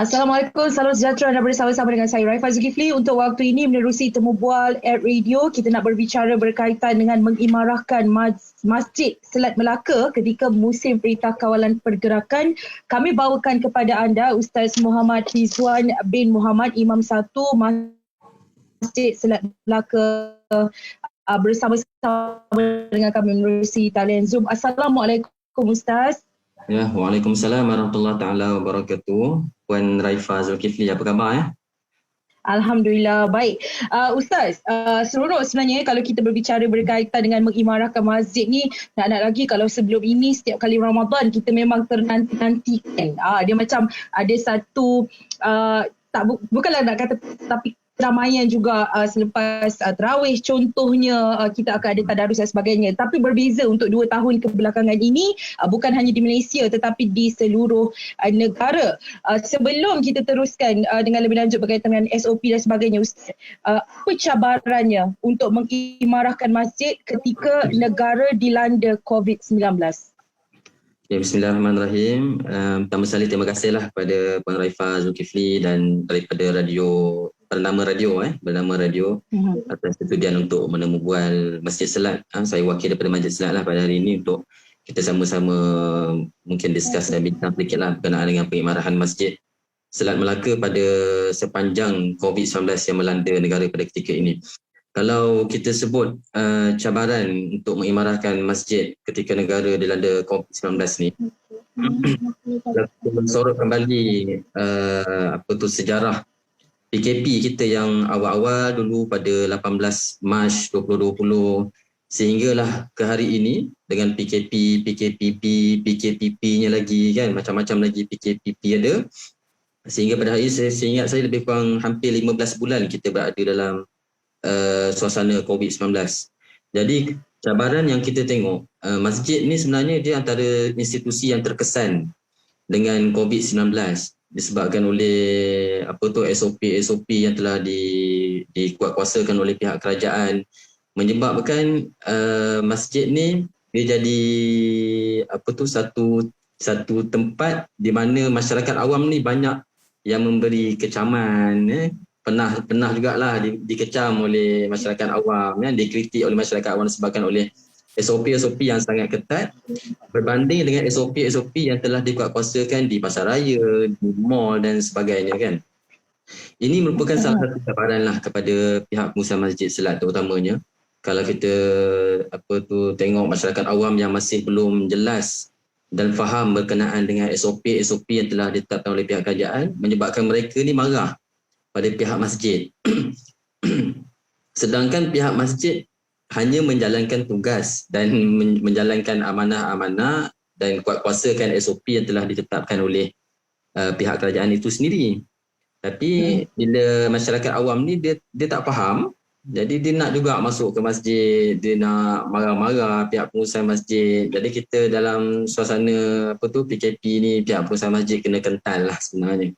Assalamualaikum, salam sejahtera dan bersama-sama dengan saya Raifah Zulkifli. Untuk waktu ini menerusi temu bual Air Radio, kita nak berbicara berkaitan dengan mengimarahkan Masjid Selat Melaka ketika musim Perintah Kawalan Pergerakan. Kami bawakan kepada anda Ustaz Muhammad Rizwan bin Muhammad, Imam 1 Masjid Selat Melaka, bersama-sama dengan kami menerusi talian Zoom. Assalamualaikum Ustaz. Ya, Waalaikumsalam warahmatullahi taala wabarakatuh. Puan Raifah Zulkifli, apa khabar? Alhamdulillah, baik. Ustaz, seronok sebenarnya kalau kita berbicara berkaitan dengan mengimarahkan masjid ni. Nak lagi kalau sebelum ini setiap kali Ramadan kita memang ternanti-nantikan. Dia macam ada satu, bukanlah nak kata, tapi keramaian juga selepas tarawih contohnya, kita akan ada tadarus dan sebagainya. Tapi berbeza untuk 2 tahun kebelakangan ini, bukan hanya di Malaysia tetapi di seluruh negara. Sebelum kita teruskan dengan lebih lanjut berkaitan dengan SOP dan sebagainya, Ustaz, apa cabarannya untuk mengimarahkan masjid ketika negara dilanda COVID-19? Ya, Bismillahirrahmanirrahim. Pertama sekali terima kasihlah kepada Puan Raifah Zulkifli dan daripada bernama radio atas kesudian untuk menemu bual Masjid Selat. Saya wakil daripada Masjid Selat lah pada hari ini untuk kita sama-sama mungkin discuss dan bincang sedikit lah berkenaan dengan pengimarahan Masjid Selat Melaka pada sepanjang COVID-19 yang melanda negara pada ketika ini. Kalau kita sebut cabaran untuk mengimarahkan masjid ketika negara dilanda COVID-19 ni, mensorot kembali sejarah PKP kita yang awal-awal dulu pada 18 Mac 2020 sehinggalah ke hari ini dengan PKP, PKPP, PKPP-nya lagi kan, macam-macam lagi PKPP ada. Sehingga pada hari ini saya ingat saya lebih kurang hampir 15 bulan kita berada dalam suasana COVID-19. Jadi cabaran yang kita tengok, masjid ni sebenarnya dia antara institusi yang terkesan dengan COVID-19 disebabkan oleh SOP yang telah dikuatkuasakan oleh pihak kerajaan, menyebabkan masjid ni dia jadi satu tempat di mana masyarakat awam ni banyak yang memberi kecaman, pernah jugalah dikecam oleh masyarakat awam, dikritik oleh masyarakat awam disebabkan oleh SOP yang sangat ketat berbanding dengan SOP yang telah dikuatkuasakan di pasar raya, di mall dan sebagainya kan. Ini merupakan salah satu cabaran lah kepada pihak pengusaha Masjid Selat terutamanya. Kalau kita tengok masyarakat awam yang masih belum jelas dan faham berkenaan dengan SOP yang telah ditetapkan oleh pihak kerajaan, menyebabkan mereka ni marah pada pihak masjid. Sedangkan pihak masjid hanya menjalankan tugas dan menjalankan amanah-amanah dan kuatkuasakan SOP yang telah ditetapkan oleh pihak kerajaan itu sendiri. Tapi bila masyarakat awam ni dia tak faham, jadi dia nak juga masuk ke masjid, dia nak marah-marah pihak pengusaha masjid. Jadi kita dalam suasana PKP ni, pihak pengusaha masjid kena kental lah sebenarnya.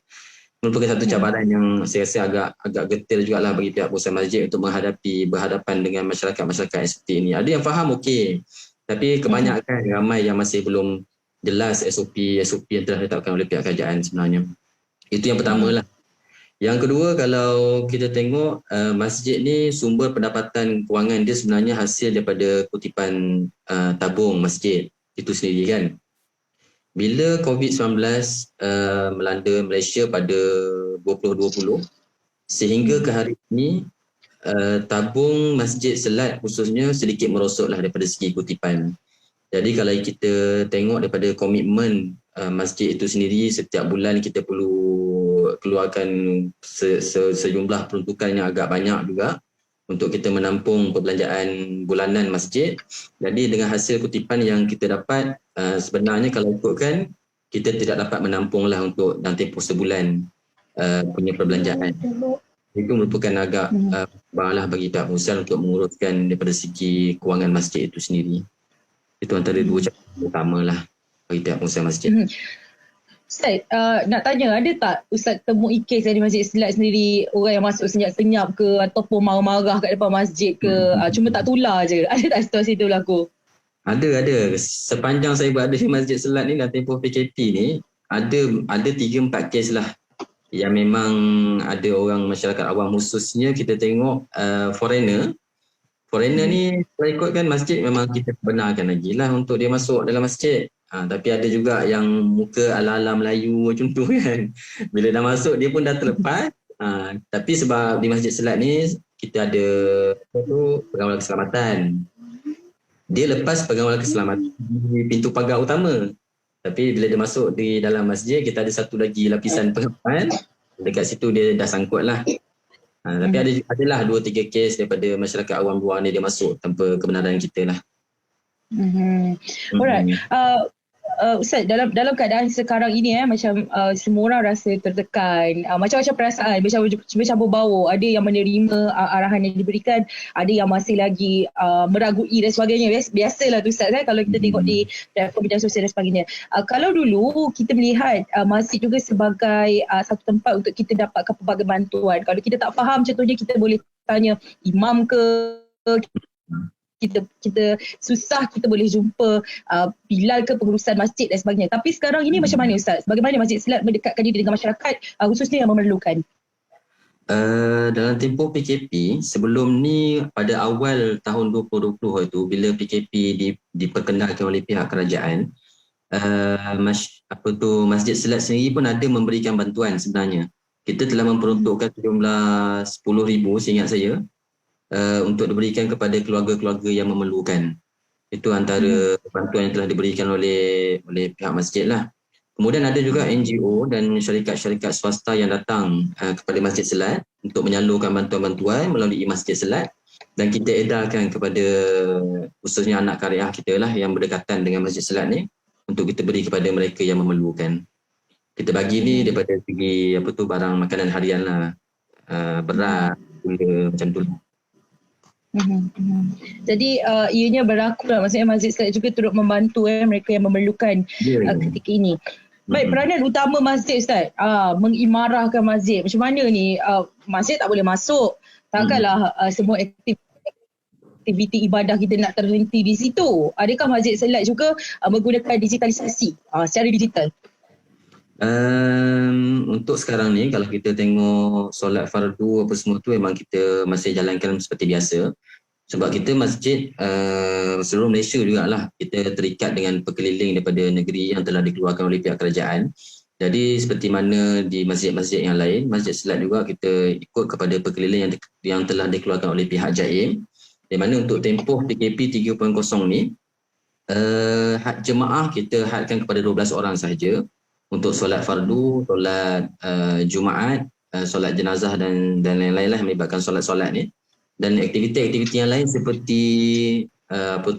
Merupakan satu cabaran yang saya rasa agak getir jugalah bagi pihak pengusaha masjid untuk berhadapan dengan masyarakat-masyarakat yang seperti ini. Ada yang faham okey, tapi kebanyakan ramai yang masih belum jelas SOP yang telah ditetapkan oleh pihak kerajaan sebenarnya. Itu yang pertama lah. Yang kedua, kalau kita tengok masjid ni sumber pendapatan kewangan dia sebenarnya hasil daripada kutipan tabung masjid itu sendiri kan. Bila COVID-19 melanda Malaysia pada 2020 sehingga ke hari ini, tabung Masjid Selat khususnya sedikit merosotlah daripada segi kutipan. Jadi kalau kita tengok daripada komitmen masjid itu sendiri, setiap bulan kita perlu keluarkan sejumlah peruntukan yang agak banyak juga untuk kita menampung perbelanjaan bulanan masjid. Jadi dengan hasil kutipan yang kita dapat, sebenarnya kalau ikutkan, kita tidak dapat menampunglah untuk dalam tempoh sebulan punya perbelanjaan. Itu merupakan agak banglah bagi pihak pengusaha untuk menguruskan daripada segi kewangan masjid itu sendiri. Itu antara dua cabaran utama lah bagi pihak pengusaha masjid. Ustaz, nak tanya, ada tak Ustaz temui kes di Masjid Selat sendiri orang yang masuk senyap-senyap ke ataupun marah-marah kat depan masjid ke, cuma tak tular je? Ada tak situasi itu berlaku? Ada. Sepanjang saya berada di Masjid Selat ni dalam tempoh PKP ni, ada 3-4 kes lah yang memang ada orang masyarakat awam, khususnya kita tengok foreigner ni kalau ikutkan masjid memang kita benarkan lagi lah untuk dia masuk dalam masjid. Tapi ada juga yang muka ala-ala Melayu macam tu kan. Bila dah masuk dia pun dah terlepas. Tapi sebab di Masjid Selat ni kita ada pengawal keselamatan. Dia lepas pengawal keselamatan di pintu pagar utama. Tapi bila dia masuk di dalam masjid, kita ada satu lagi lapisan pengawal. Dekat situ dia dah sangkut lah. Tapi adalah 2-3 kes daripada masyarakat awam luar ni dia masuk tanpa kebenaran kita lah. Alright. Ustaz, dalam keadaan sekarang ini macam semua orang rasa tertekan, macam-macam perasaan, bercampur baur. Ada yang menerima arahan yang diberikan, ada yang masih lagi meragui dan sebagainya. Biasalah tu Ustaz kalau kita tengok di platform media sosial dan sebagainya. Kalau dulu kita melihat masjid juga sebagai satu tempat untuk kita dapatkan pelbagai bantuan. Kalau kita tak faham, contohnya kita boleh tanya imam ke, kita susah, kita boleh jumpa Bilal ke pengurusan masjid dan sebagainya. Tapi sekarang ini macam mana Ustaz? Bagaimana Masjid Selat mendekatkan diri dengan masyarakat khususnya yang memerlukan? Dalam tempoh PKP, sebelum ni pada awal tahun 2020 itu, bila PKP diperkenalkan oleh pihak kerajaan, Masjid Selat sendiri pun ada memberikan bantuan sebenarnya. Kita telah memperuntukkan sejumlah 10,000 seingat saya, untuk diberikan kepada keluarga-keluarga yang memerlukan. Itu antara bantuan yang telah diberikan oleh pihak masjid lah. Kemudian ada juga NGO dan syarikat-syarikat swasta yang datang kepada Masjid Selat untuk menyalurkan bantuan-bantuan melalui Masjid Selat, dan kita edarkan kepada khususnya anak karya kita lah yang berdekatan dengan Masjid Selat ni untuk kita beri kepada mereka yang memerlukan. Kita bagi ni daripada segi barang makanan harian lah, beras, gula, macam tu lah. Jadi ianya berlaku lah, maksudnya Masjid Selat juga turut membantu mereka yang memerlukan ketika ini. Baik, peranan utama masjid Ustaz, mengimarahkan masjid. Macam mana ni? Masjid tak boleh masuk. Takkanlah semua aktiviti ibadah kita nak terhenti di situ. Adakah Masjid Selat juga menggunakan digitalisasi secara digital? Untuk sekarang ni kalau kita tengok solat fardu apa semua tu memang kita masih jalankan seperti biasa. Sebab kita masjid seluruh Malaysia jugalah, kita terikat dengan pekeliling daripada negeri yang telah dikeluarkan oleh pihak kerajaan. Jadi seperti mana di masjid-masjid yang lain, Masjid Selat juga kita ikut kepada pekeliling yang telah dikeluarkan oleh pihak JAIM. Di mana untuk tempoh PKP 3.0 ni, had jemaah kita hadkan kepada 12 orang sahaja untuk solat fardu, solat Jumaat, solat jenazah dan lain-lain lah melibatkan solat-solat ni. Dan aktiviti-aktiviti yang lain seperti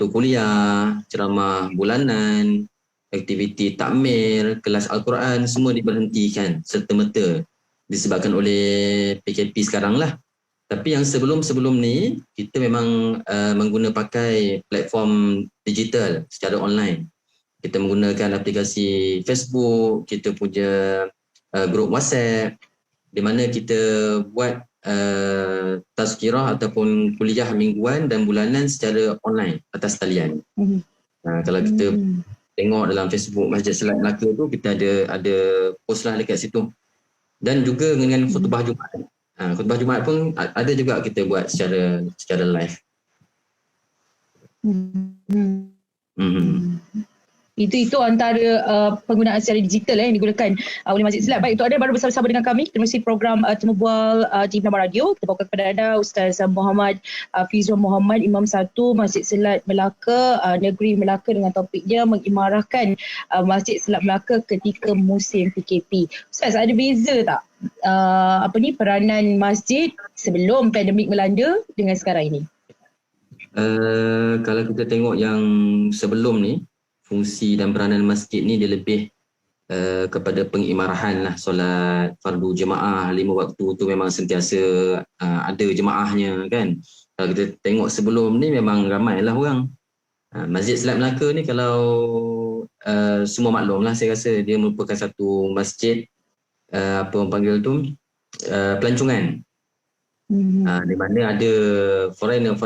kuliah, ceramah bulanan, aktiviti takmir, kelas Al-Quran, semua diberhentikan serta-merta disebabkan oleh PKP sekarang lah. Tapi yang sebelum-sebelum ni, kita memang pakai platform digital secara online. Kita menggunakan aplikasi Facebook, kita punya grup WhatsApp, di mana kita buat tazkirah ataupun kuliah mingguan dan bulanan secara online atas talian. Kalau kita tengok dalam Facebook Masjid Selat Melaka tu, kita ada post lah dekat situ. Dan juga dengan khutbah Jumaat. Khutbah Jumaat pun ada juga kita buat secara live. Itu antara penggunaan secara digital yang digunakan oleh Masjid Selat. Baik, untuk anda baru bersama-sama dengan kami, terima kasih program Temu Bual di Nama Radio. Kita bawakan kepada anda Ustaz Muhammad Fizrul Muhammad, Imam 1 Masjid Selat Melaka, Negeri Melaka, dengan topiknya mengimarahkan Masjid Selat Melaka ketika musim PKP. Ustaz, ada beza tak peranan masjid sebelum pandemik melanda dengan sekarang ini? Kalau kita tengok yang sebelum ni, fungsi dan peranan masjid ni dia lebih kepada pengimarahan lah. Solat fardu jemaah 5 waktu tu memang sentiasa ada jemaahnya kan. Kalau kita tengok sebelum ni memang ramai lah orang. Masjid Selat Melaka ni kalau semua maklum lah, saya rasa dia merupakan satu masjid apa orang panggil tu pelancongan. Di mana ada foreigner,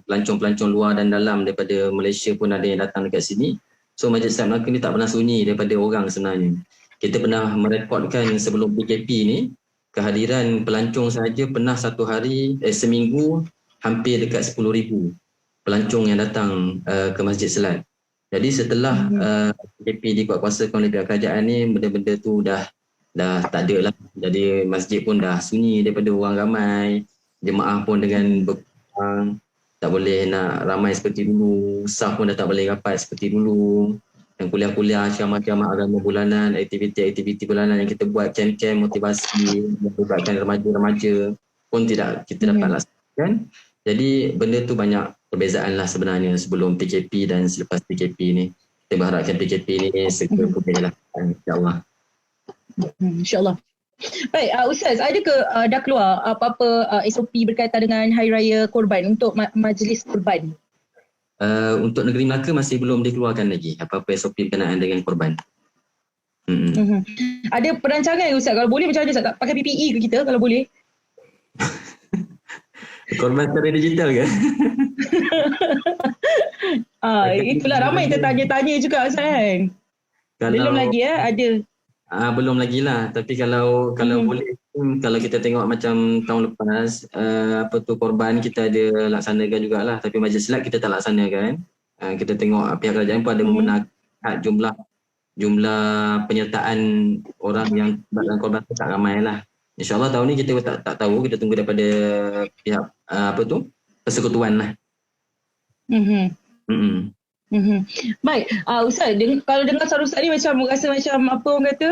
pelancong-pelancong luar dan dalam daripada Malaysia pun ada yang datang dekat sini. So Masjid Selat Melaka ni tak pernah sunyi daripada orang sebenarnya. kita pernah merekodkan sebelum PKP ni, kehadiran pelancong sahaja pernah seminggu hampir dekat 10,000 pelancong yang datang ke Masjid Selat. Jadi setelah PKP dikuatkuasakan oleh pihak kerajaan ni, benda-benda tu dah tak ada lah. Jadi masjid pun dah sunyi daripada orang ramai, jemaah pun dengan berkurang, tak boleh nak ramai seperti dulu, saf pun dah tak boleh rapat seperti dulu. Dan kuliah-kuliah, ceramah-ceramah agama bulanan, aktiviti-aktiviti bulanan yang kita buat, camp-camp motivasi, melibatkan remaja-remaja pun tidak kita dapat laksanakan. Jadi benda tu banyak perbezaan lah sebenarnya sebelum PKP dan selepas PKP ni. Kita berharapkan PKP ni segera boleh dilakukan, insyaAllah. InsyaAllah. Baik, Ustaz, ada ke dah keluar apa-apa SOP berkaitan dengan Hari Raya Korban untuk majlis korban? Untuk negeri Melaka masih belum dikeluarkan lagi apa-apa SOP berkenaan dengan korban. Ada perancangan Ustaz, kalau boleh macam mana Ustaz, tak pakai PPE ke kita kalau boleh? Korban secara digital ke? Itulah ramai tertanya-tanya juga Ustaz kan. Belum lagi ada. Belum lagi lah, tapi kalau boleh, kalau kita tengok macam tahun lepas, korban kita ada laksanakan jugalah, tapi Majlis Selat kita tak laksanakan. Kita tengok pihak kerajaan pun ada membenarkan jumlah penyertaan orang yang dalam korban tu tak ramai lah. InsyaAllah tahun ni kita tak tahu, kita tunggu daripada pihak persekutuan lah. Baik, Ustaz, kalau dengar suara Ustaz ni macam rasa macam apa orang kata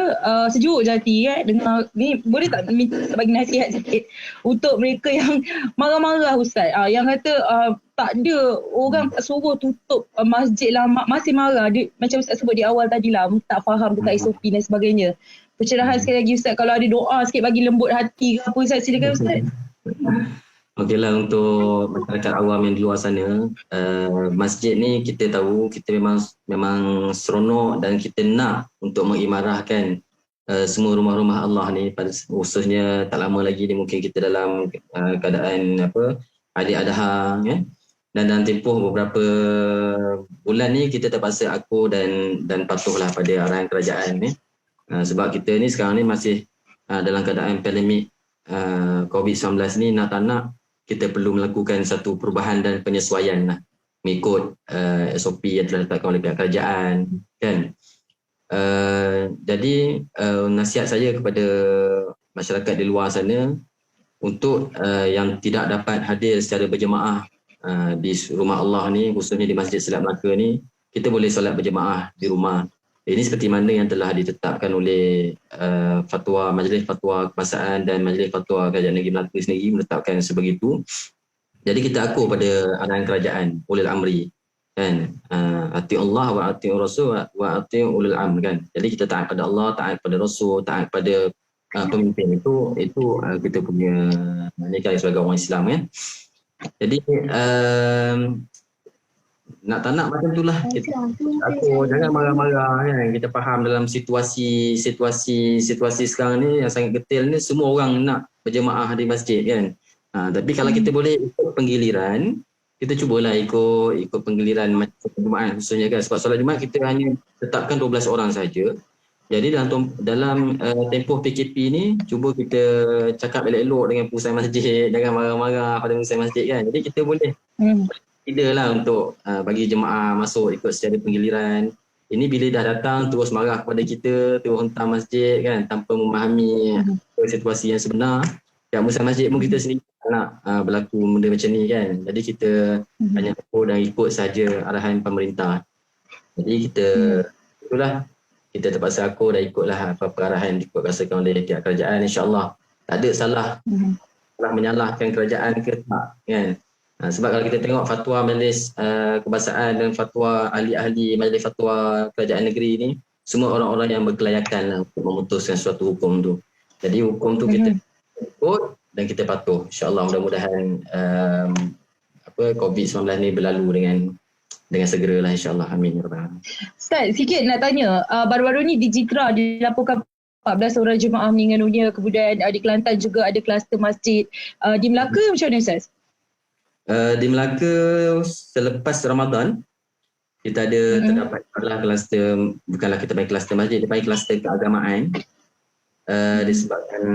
sejuk je hati kan. Dengar ni, boleh tak minta bagi nasihat sikit untuk mereka yang marah-marah Ustaz, yang kata tak ada orang tak suruh tutup masjid lah, masih marah dia, macam Ustaz sebut di awal tadi lah, tak faham tentang SOP dan sebagainya. Pencerahan sekali lagi Ustaz, kalau ada doa sikit bagi lembut hati ke apa Ustaz, silakan Ustaz. Okeylah, untuk masyarakat awam yang di luar sana, masjid ni kita tahu kita memang seronok dan kita nak untuk mengimarahkan semua rumah-rumah Allah ni, pada khususnya tak lama lagi ni mungkin kita dalam keadaan Aidil Adha ya. Dan dalam tempoh beberapa bulan ni kita terpaksa aku dan patuhlah pada arahan kerajaan ni. Sebab kita ni sekarang ni masih dalam keadaan pandemik COVID-19 ni, nak tak nak kita perlu melakukan satu perubahan dan penyesuaian lah, mengikut SOP yang telah ditetapkan oleh pihak kerajaan kan. Jadi nasihat saya kepada masyarakat di luar sana untuk yang tidak dapat hadir secara berjemaah di rumah Allah ni, khususnya di Masjid Selat Melaka ni, kita boleh solat berjemaah di rumah. Ini seperti mana yang telah ditetapkan oleh fatwa Majlis Fatwa Kebangsaan dan Majlis Fatwa Kerajaan Negeri Melaka sendiri menetapkan sebegitu. Jadi kita akur pada arahan kerajaan ulil amri kan, ati Allah wa ati Rasul wa ati ulil amr kan. Jadi kita taat pada Allah, taat pada Rasul, taat pada pemimpin, itu kita punya nikah sebagai orang Islam kan. Jadi nak tak nak macam itulah, aku jangan marah-marah kan. Kita faham dalam situasi sekarang ni yang sangat getil ni, semua orang nak berjemaah di masjid kan. Tapi kalau kita boleh ikut penggiliran, kita cubalah ikut penggiliran macam Jumaat khususnya kan. Sebab solat Jumaat kita hanya tetapkan 12 orang saja. Jadi dalam tempoh PKP ni, cuba kita cakap elok-elok dengan pengurusan masjid, jangan marah-marah pada pengurusan masjid kan. Jadi kita boleh tidak lah untuk bagi jemaah masuk ikut secara penggiliran. Ini bila dah datang terus marah kepada kita, terus hentam masjid kan, tanpa memahami situasi yang sebenar. Pihak pengurusan masjid pun kita sendiri tak nak berlaku benda macam ni kan. Jadi kita hanya ikut saja arahan pemerintah. Jadi kita itulah, kita terpaksa akur dan ikutlah apa-apa arahan dikuatkuasakan oleh pihak kerajaan. InsyaAllah tak ada salah menyalahkan kerajaan ke tak kan. Sebab kalau kita tengok fatwa Majlis Kebangsaan dan fatwa ahli-ahli Majlis Fatwa Kerajaan Negeri ni, semua orang-orang yang berkelayakan lah untuk memutuskan suatu hukum tu. Jadi hukum tu kita ikut dan kita patuh. InsyaAllah mudah-mudahan COVID-19 ni berlalu dengan segera lah, insyaAllah. Amin. Ustaz, sikit nak tanya, baru-baru ni di Jitra dilaporkan 14 orang jemaah meninggal dunia, kemudian di Kelantan juga ada kluster masjid. Di Melaka macam mana Ustaz? Di Melaka selepas Ramadan Kita ada terdapat kluster, bukanlah kita panggil kluster masjid, kita panggil kluster keagamaan. Disebabkan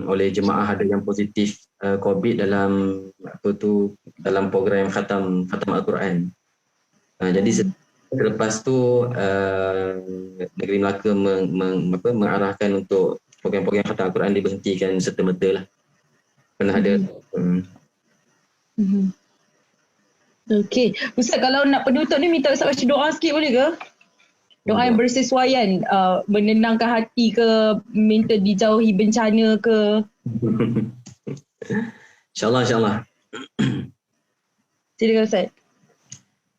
oleh jemaah ada yang positif COVID dalam program khatam Al-Quran. Jadi selepas tu Negeri Melaka mengarahkan untuk program-program khatam Al-Quran diberhentikan serta-merta lah. Pernah ada. Okey, Ustaz, kalau nak penutup ni minta Ustaz baca doa sikit boleh ke? Doa yang bersesuaian, menenangkan hati ke, minta dijauhi bencana ke? InsyaAllah. Silakan Ustaz.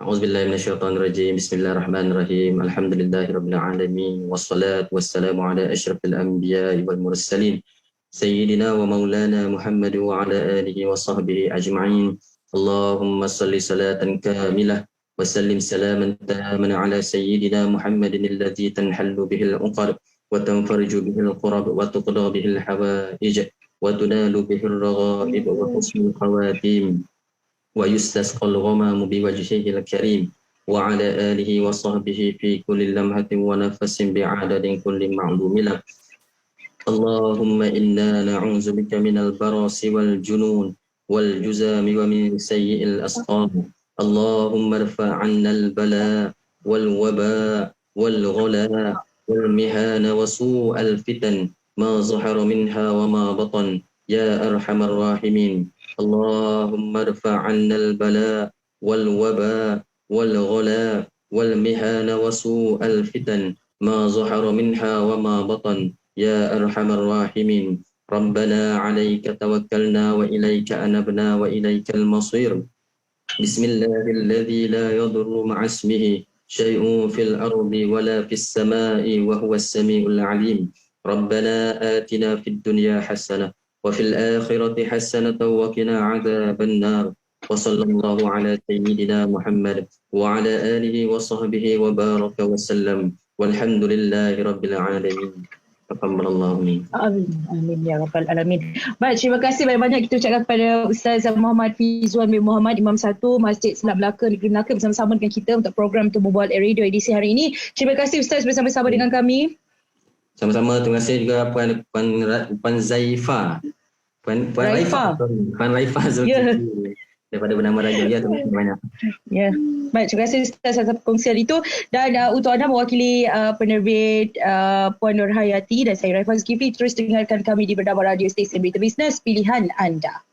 A'udzubillahi minasyaitonirrajim. Bismillahirrahmanirrahim. Alhamdulillahirabbil alamin wassalatu wassalamu ala asyrafil anbiya'i wal mursalin sayyidina wa maulana Muhammad wa ala alihi wa sahbihi ajma'in. Allahumma salli salatan kamilah wa sallim salaman taman ala sayyidina Muhammadin alladhi tanhallu bihil uqad wa tanfarju bihil qurab wa tuqda bihil hawaij wa tunalu bihil raghaib wa husnul khawatim wa yustasqal ghamamu biwajhihil karim wa ala alihi wa sahbihi fi kulli lamhatin wa nafasin bi'adadin kulli ma'lumilah. Allahumma inna na'udzu bika minal barasi wal junun والجزام ومن سيء الأسقام. اللهم ارفع عنا البلاء والوباء والغلاء والمهان وسوء الفتن ما ظهر منها وما بطن يا أرحم الراحمين. اللهم ارفع عنا البلاء والوباء والغلاء والمهان وسوء الفتن ما ظهر منها وما بطن يا أرحم الراحمين. ربنا عليك توكلنا وإليك أنبنا وإليك المصير. بسم الله الذي لا يضر مع اسمه شيء في الأرض ولا في السماء وهو السميع العليم. ربنا آتنا في الدنيا حسنة وفي الآخرة حسنة وقنا عذاب النار. وصلى الله على سيدنا محمد وعلى آله وصحبه وبارك وسلم والحمد لله رب العالمين. Amin ya rabbal alamin. Baik, terima kasih banyak-banyak kita ucapkan kepada Ustaz Muhammad Fizwan bin Muhammad, Imam 1 Masjid Islam Melaka Negeri Melaka bersama-sama dengan kita untuk program Tu Berbual Radio edisi hari ini. Terima kasih Ustaz bersama-sama dengan kami. Sama-sama, terima kasih juga Puan Zaifa. Puan Raifa Zulkifli daripada Bernama Raja. Ya, terima kasih banyak. Ya. Baik, terima kasih Ustaz atas perkongsian itu. Dan untuk anda mewakili penerbit Puan Nur Hayati dan saya Raifa Zulkifli, terus dengarkan kami di Bernama Radio Stesen Berita Bisnes Pilihan Anda.